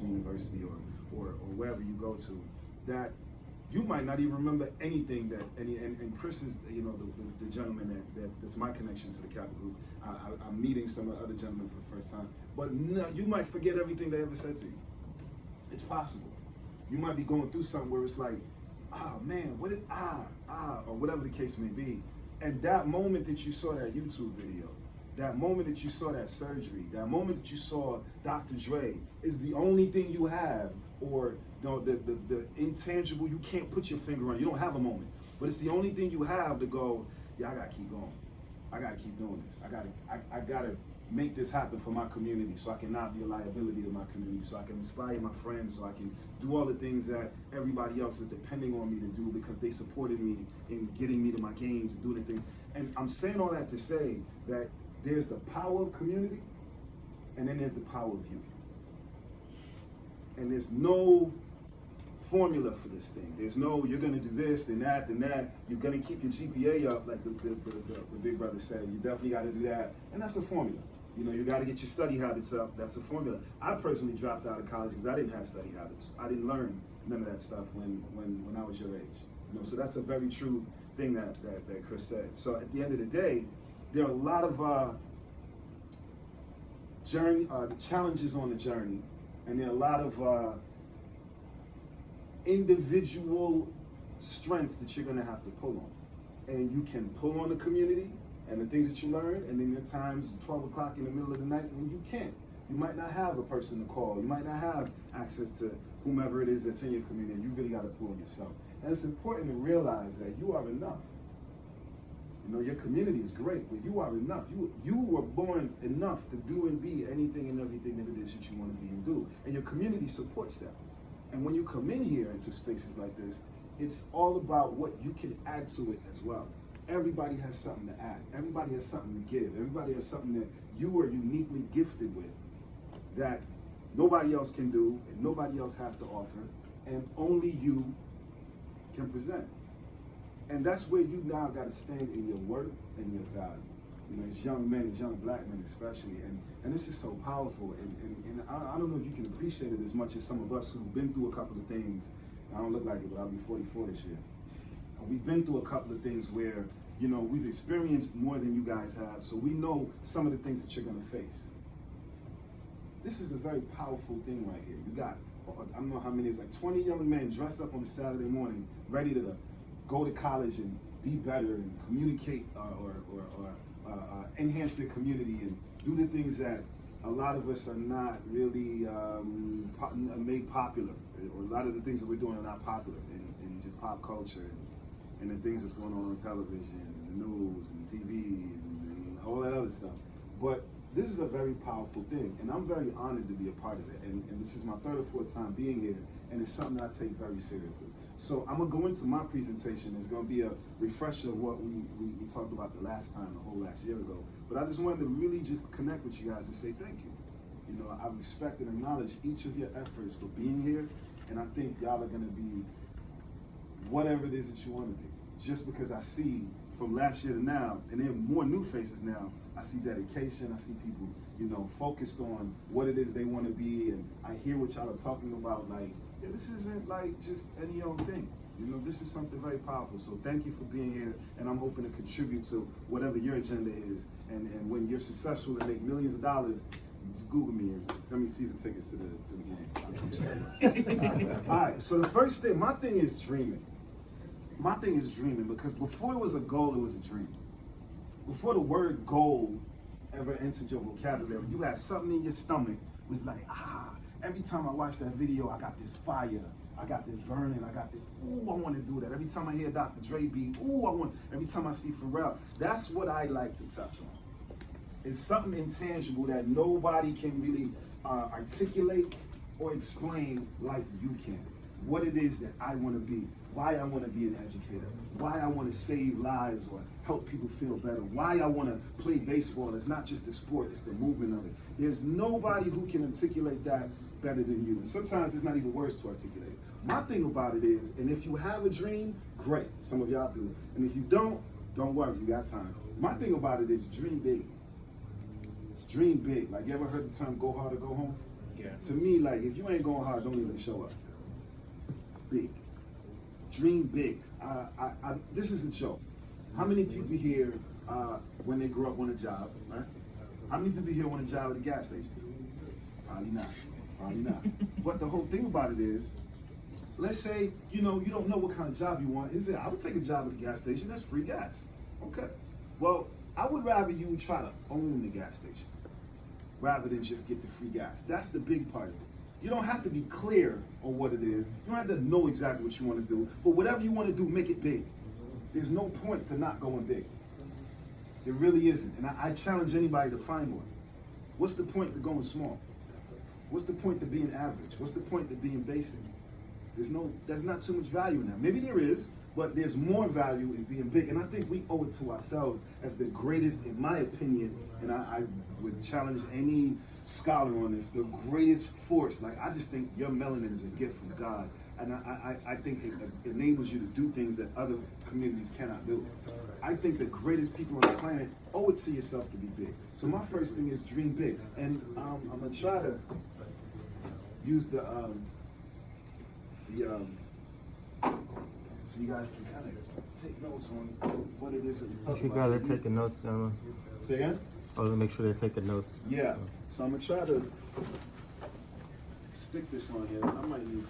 Boston University or wherever you go to, that you might not even remember anything that and Chris is, you know, the gentleman that's my connection to the Kappa group. I'm meeting some of the other gentlemen for the first time, but no, you might forget everything they ever said to you. It's possible. You might be going through something where it's like, oh man, what did or whatever the case may be. And that moment that you saw that YouTube video, that moment that you saw that surgery, that moment that you saw Dr. Dre is the only thing you have, or the intangible you can't put your finger on. You don't have a moment, but it's the only thing you have to go, yeah, I gotta keep going. I gotta keep doing this. I gotta make this happen for my community, so I can not be a liability to my community, so I can inspire my friends, so I can do all the things that everybody else is depending on me to do because they supported me in getting me to my games and doing the thing. And I'm saying all that to say that there's the power of community, and then there's the power of youth. And there's no formula for this thing. There's no, you're gonna do this, then that, you're gonna keep your GPA up, like the big brother said. You definitely gotta do that, and that's a formula. You know, you gotta get your study habits up, that's a formula. I personally dropped out of college because I didn't have study habits. I didn't learn none of that stuff when I was your age. You know, so that's a very true thing that Chris said. So at the end of the day, there are a lot of challenges on the journey, and there are a lot of individual strengths that you're gonna have to pull on. And you can pull on the community and the things that you learn, and then there are times 12 o'clock in the middle of the night when you can't. You might not have a person to call. You might not have access to whomever it is that's in your community. You really gotta pull on yourself. And it's important to realize that you are enough. You know, your community is great, but you are enough. You were born enough to do and be anything and everything that it is that you want to be and do. And your community supports that. And when you come in here into spaces like this, it's all about what you can add to it as well. Everybody has something to add. Everybody has something to give. Everybody has something that you are uniquely gifted with that nobody else can do and nobody else has to offer, and only you can present. And that's where you now got to stand in your worth and your value. You know, as young men, as young black men especially, and this is so powerful. And I don't know if you can appreciate it as much as some of us who've been through a couple of things. I don't look like it, but I'll be 44 this year. And we've been through a couple of things where, you know, we've experienced more than you guys have, so we know some of the things that you're gonna face. This is a very powerful thing right here. You got, I don't know how many, like 20 young men dressed up on a Saturday morning, ready to go to college and be better and communicate or enhance their community and do the things that a lot of us are not really made popular, or a lot of the things that we're doing are not popular in just pop culture and the things that's going on television and the news and TV and all that other stuff. But this is a very powerful thing, and I'm very honored to be a part of it. And this is my third or fourth time being here, and it's something that I take very seriously. So I'm gonna go into my presentation. It's gonna be a refresher of what we talked about the last time, the whole last year ago. But I just wanted to really just connect with you guys and say thank you. You know, I respect and acknowledge each of your efforts for being here, and I think y'all are gonna be whatever it is that you wanna be. Just because I see from last year to now, and there are more new faces now, I see dedication, I see people, you know, focused on what it is they wanna be, and I hear what y'all are talking about, like, yeah, this isn't like just any old thing. You know, this is something very powerful. So thank you for being here, and I'm hoping to contribute to whatever your agenda is. And when you're successful and make millions of dollars, just Google me and send me season tickets to the game. All right, so the first thing, my thing is dreaming. My thing is dreaming, because before it was a goal, it was a dream. Before the word goal ever entered your vocabulary, you had something in your stomach was like, every time I watch that video, I got this fire, I got this burning, I got this, ooh, I want to do that. Every time I hear Dr. Dre beat, ooh, I want, every time I see Pharrell, that's what I like to touch on. It's something intangible that nobody can really articulate or explain like you can. What it is that I want to be, why I want to be an educator, why I want to save lives or help people feel better, why I want to play baseball. It's not just the sport, it's the movement of it. There's nobody who can articulate that better than you. And sometimes it's not even words to articulate. My thing about it is, and if you have a dream, great. Some of y'all do. And if you don't worry, you got time. My thing about it is dream big. Dream big. Like, you ever heard the term go hard or go home? Yeah. To me, like, if you ain't going hard, don't even show up. Big. Dream big. This is a joke. How many people here, when they grow up, want a job, right? How many people here want a job at a gas station? Probably not. Probably not. But the whole thing about it is, let's say, you don't know what kind of job you want. I would take a job at a gas station. That's free gas. Okay. Well, I would rather you try to own the gas station rather than just get the free gas. That's the big part of it. You don't have to be clear on what it is. You don't have to know exactly what you want to do. But whatever you want to do, make it big. There's no point to not going big. There really isn't. And I challenge anybody to find one. What's the point to going small? What's the point to being average? What's the point to being basic? There's not too much value in that. Maybe there is, but there's more value in being big. And I think we owe it to ourselves as the greatest, in my opinion, and I would challenge any scholar on this, the greatest force. Like, I just think your melanin is a gift from God. And I think it enables you to do things that other communities cannot do. I think the greatest people on the planet owe it to yourself to be big. So my first thing is dream big. And I'm gonna try to use so you guys can kind of take notes on what it is that we're talking about. You guys are taking notes, gentlemen. Say again? I was gonna make sure they're taking notes. Yeah. So I'm gonna try to stick this on here. I might need